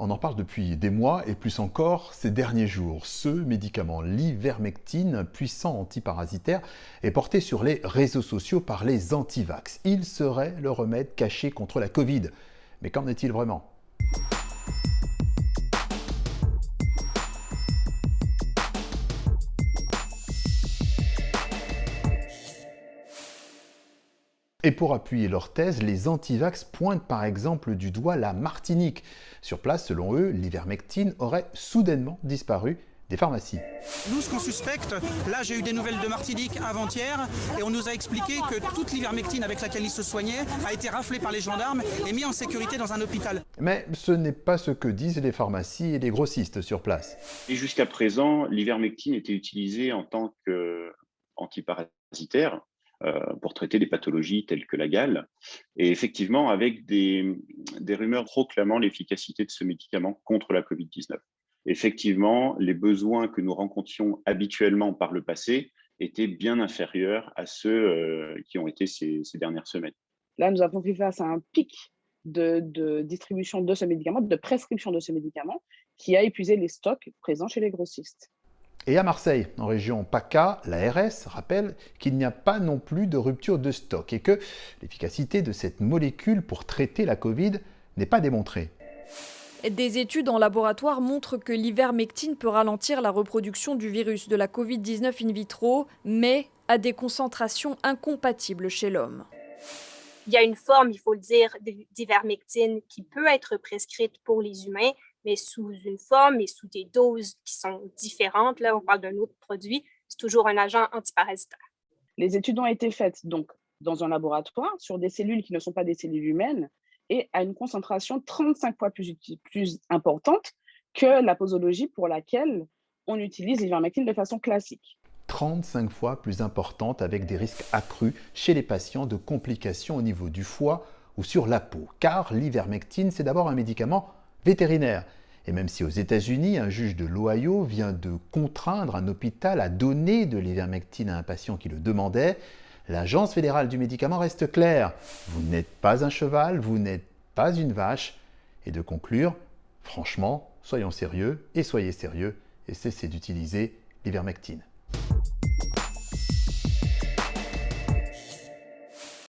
On en parle depuis des mois et plus encore ces derniers jours. Ce médicament, l'ivermectine, puissant antiparasitaire, est porté sur les réseaux sociaux par les antivax. Il serait le remède caché contre la Covid. Mais qu'en est-il vraiment ? Et pour appuyer leur thèse, les antivax pointent par exemple du doigt la Martinique. Sur place, selon eux, l'ivermectine aurait soudainement disparu des pharmacies. Nous, ce qu'on suspecte, là j'ai eu des nouvelles de Martinique avant-hier et on nous a expliqué que toute l'ivermectine avec laquelle ils se soignaient a été raflée par les gendarmes et mis en sécurité dans un hôpital. Mais ce n'est pas ce que disent les pharmacies et les grossistes sur place. Et jusqu'à présent, l'ivermectine était utilisée en tant qu'antiparasitaire pour traiter des pathologies telles que la gale. Et effectivement, avec des rumeurs proclamant l'efficacité de ce médicament contre la Covid-19. Effectivement, les besoins que nous rencontrions habituellement par le passé étaient bien inférieurs à ceux qui ont été ces dernières semaines. Là, nous avons fait face à un pic de distribution de ce médicament, de prescription de ce médicament, qui a épuisé les stocks présents chez les grossistes. Et à Marseille, en région PACA, l'ARS rappelle qu'il n'y a pas non plus de rupture de stock et que l'efficacité de cette molécule pour traiter la Covid n'est pas démontrée. Des études en laboratoire montrent que l'ivermectine peut ralentir la reproduction du virus de la Covid-19 in vitro, mais à des concentrations incompatibles chez l'homme. Il y a une forme, il faut le dire, d'ivermectine qui peut être prescrite pour les humains, mais sous une forme et sous des doses qui sont différentes. Là, on parle d'un autre produit. C'est toujours un agent antiparasitaire. Les études ont été faites donc dans un laboratoire sur des cellules qui ne sont pas des cellules humaines et à une concentration 35 fois plus importante que la posologie pour laquelle on utilise l'ivermectine de façon classique. 35 fois plus importante avec des risques accrus chez les patients de complications au niveau du foie ou sur la peau. Car l'ivermectine, c'est d'abord un médicament vétérinaire. Et même si aux États-Unis, un juge de l'Ohio vient de contraindre un hôpital à donner de l'ivermectine à un patient qui le demandait, l'Agence fédérale du médicament reste claire. Vous n'êtes pas un cheval, vous n'êtes pas une vache. Et de conclure, franchement, soyons sérieux et soyez sérieux et cessez d'utiliser l'ivermectine.